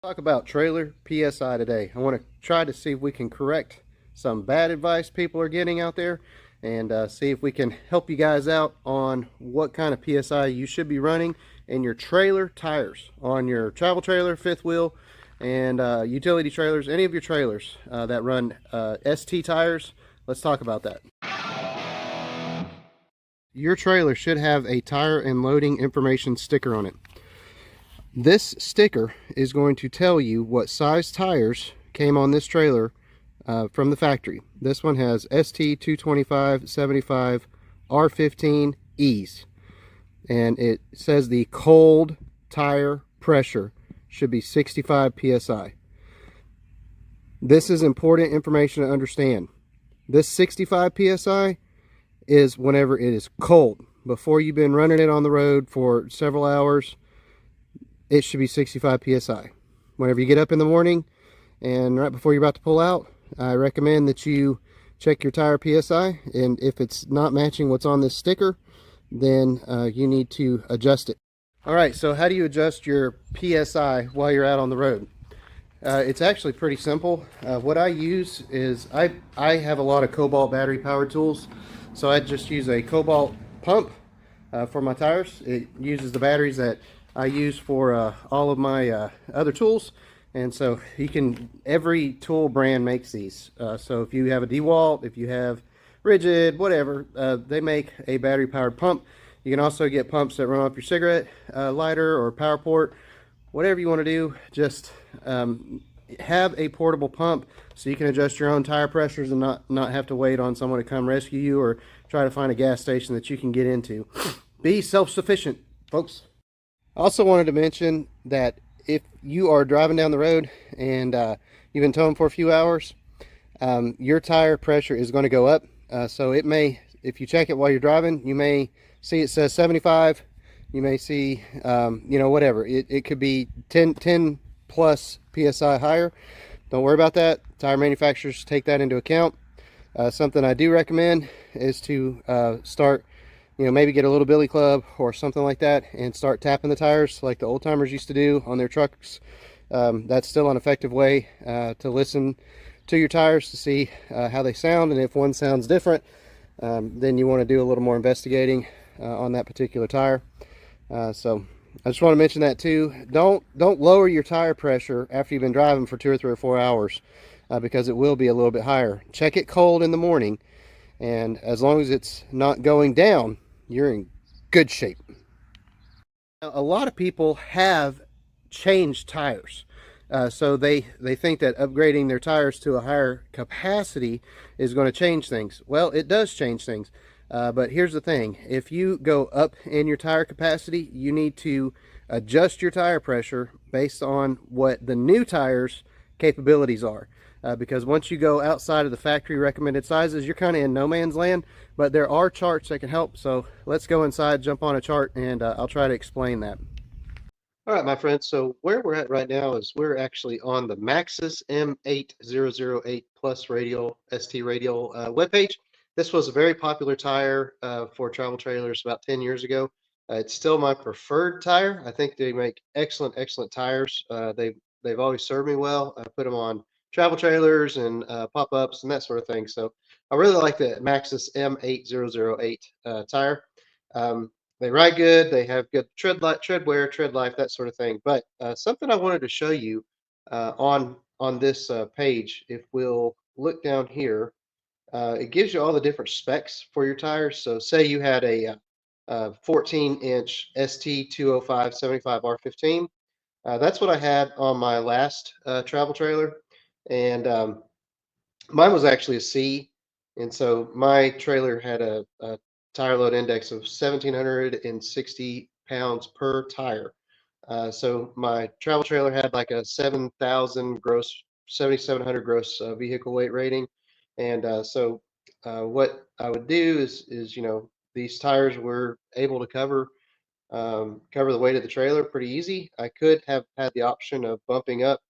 Talk about trailer PSI today. I want to try to see if we can correct some bad advice people are getting out there and see if we can help you guys out on what kind of PSI you should be running in your trailer tires, on your travel trailer, fifth wheel, and utility trailers, any of your trailers that run ST tires. Let's talk about that. Your trailer should have a tire and loading information sticker on it. This sticker is going to tell you what size tires came on this trailer from the factory. This one has ST 225 75 R15Es, and it says the cold tire pressure should be 65 psi. This is important information to understand. This 65 psi is whenever it is cold. Before you've been running it on the road for several hours, it should be 65 psi. Whenever you get up in the morning and right before you're about to pull out, I recommend that you check your tire PSI, and if it's not matching what's on this sticker, then you need to adjust it. All right, so how do you adjust your PSI while you're out on the road? It's actually pretty simple. What I use is I have a lot of Cobalt battery powered tools, so I just use a Cobalt pump for my tires. It uses the batteries that I use for all of my other tools, and so every tool brand makes these. So if you have a DeWalt, if you have Rigid, whatever, they make a battery powered pump. You can also get pumps that run off your cigarette lighter or power port. Whatever you want to do, just have a portable pump so you can adjust your own tire pressures and not have to wait on someone to come rescue you or try to find a gas station that you can get into. Be self-sufficient, folks. I also wanted to mention that if you are driving down the road and you've been towing for a few hours, your tire pressure is going to go up. So it may, if you check it while you're driving, you may see it says 75. You may see, whatever. It could be 10 plus PSI higher. Don't worry about that. Tire manufacturers take that into account. Something I do recommend is to start, maybe get a little billy club or something like that and start tapping the tires like the old timers used to do on their trucks. That's still an effective way to listen to your tires to see how they sound, and if one sounds different, then you want to do a little more investigating on that particular tire. So I just want to mention that too. Don't lower your tire pressure after you've been driving for 2 or 3 or 4 hours because it will be a little bit higher. Check it cold in the morning, and as long as it's not going down, you're in good shape. Now, a lot of people have changed tires. So they think that upgrading their tires to a higher capacity is going to change things. Well, it does change things. But here's the thing. If you go up in your tire capacity, you need to adjust your tire pressure based on what the new tires capabilities are. Because once you go outside of the factory recommended sizes, you're kind of in no man's land, but there are charts that can help. So let's go inside, jump on a chart, and I'll try to explain that. All right, my friends, so where we're at right now is we're actually on the Maxxis M8008 Plus radial, ST radial webpage. This was a very popular tire for travel trailers about 10 years ago. It's still my preferred tire. I think they make excellent tires. They've always served me well. I put them on travel trailers and pop-ups and that sort of thing. So I really like the Maxxis M8008 tire. They ride good. They have good tread wear, tread life, that sort of thing. But something I wanted to show you on this page, if we'll look down here, it gives you all the different specs for your tires. So say you had a 14-inch ST 205 75 R15. That's what I had on my last travel trailer, and mine was actually a C, and so my trailer had a tire load index of 1,760 pounds per tire. So my travel trailer had like a 7,000 gross, 7,700 gross vehicle weight rating, and what I would do is these tires were able to cover the weight of the trailer pretty easy. I could have had the option of bumping up.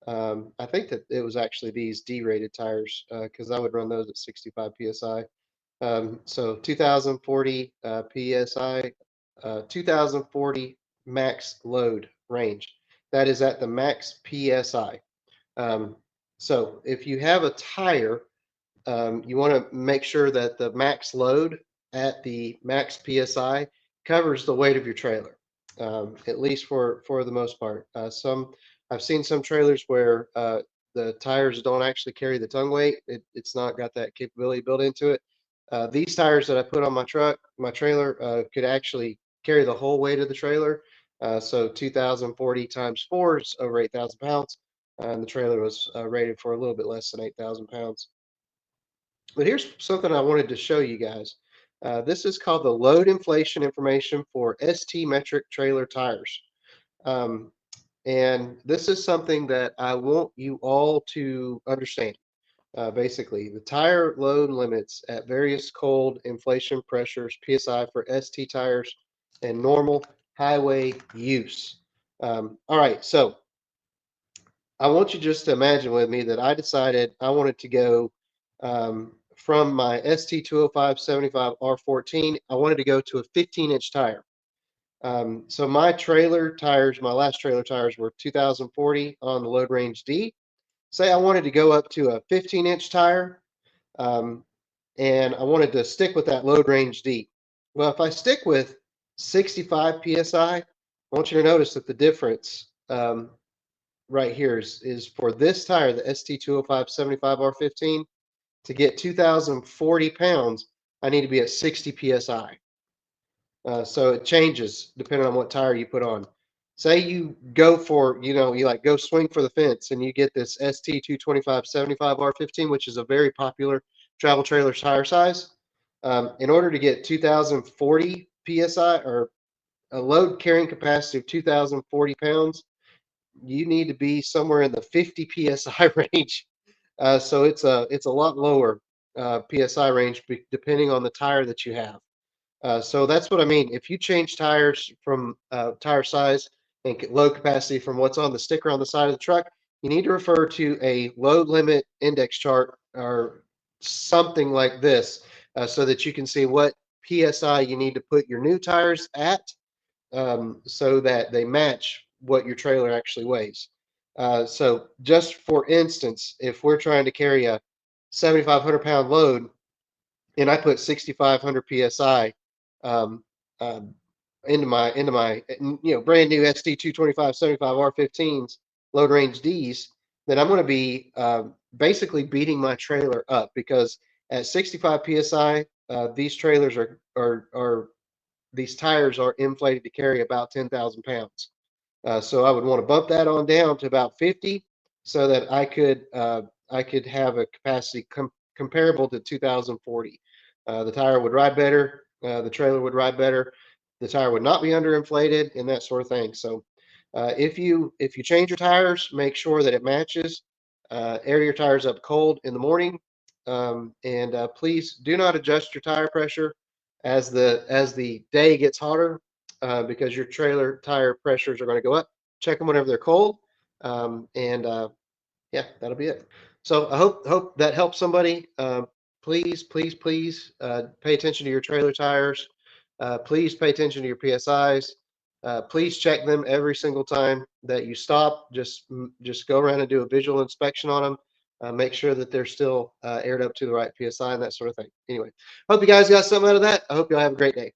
I think that it was actually these D-rated tires because I would run those at 65 psi. So 2040 psi, 2040 max load range. that is at the max PSI. Um, so if you have a tire, you want to make sure that the max load at the max PSI covers the weight of your trailer, at least for the most part. I've seen some trailers where the tires don't actually carry the tongue weight. It's not got that capability built into it. These tires that I put on my trailer, could actually carry the whole weight of the trailer. So 2,040 times 4 is over 8,000 pounds. And the trailer was rated for a little bit less than 8,000 pounds. But here's something I wanted to show you guys. This is called the load inflation information for ST metric trailer tires. Um, and this is something that I want you all to understand. Basically, the tire load limits at various cold inflation pressures, PSI for ST tires, and normal highway use. All right, so I want you just to imagine with me that I decided I wanted to go from my ST205 75 R14, I wanted to go to a 15-inch tire. So my trailer tires, my last trailer tires were 2040 on the load range D. Say I wanted to go up to a 15-inch tire, um, and I wanted to stick with that load range D. Well, if I stick with 65 PSI, I want you to notice that the difference right here is for this tire, the ST205 75R15, to get 2,040 pounds, I need to be at 60 PSI. So it changes depending on what tire you put on. Say you go for, you like go swing for the fence and you get this ST225 75R15, which is a very popular travel trailer tire size. In order to get 2,040 PSI or a load carrying capacity of 2,040 pounds, you need to be somewhere in the 50 PSI range. So it's a lot lower PSI range depending on the tire that you have. So that's what I mean. If you change tires from tire size and load capacity from what's on the sticker on the side of the truck, you need to refer to a load limit index chart or something like this, so that you can see what PSI you need to put your new tires at, so that they match what your trailer actually weighs. So just for instance, if we're trying to carry a 7,500-pound load and I put 6,500 psi, um, um, into my brand new SD 225 75 R15s load range Ds, then I'm going to be basically beating my trailer up, because at 65 psi, these trailers are these tires are inflated to carry about 10,000 pounds. So I would want to bump that on down to about 50, so that I could have a capacity comparable to 2040. The tire would ride better. The trailer would ride better. The tire would not be underinflated and that sort of thing. So if you change your tires, make sure that it matches. Air your tires up cold in the morning, and please do not adjust your tire pressure as the day gets hotter, because your trailer tire pressures are going to go up. Check them whenever they're cold, and yeah, that'll be it. So I hope that helps somebody. Please, please, please pay attention to your trailer tires. Please pay attention to your PSIs. Please check them every single time that you stop. Just go around and do a visual inspection on them. Make sure that they're still aired up to the right PSI and that sort of thing. Anyway, hope you guys got something out of that. I hope y'all have a great day.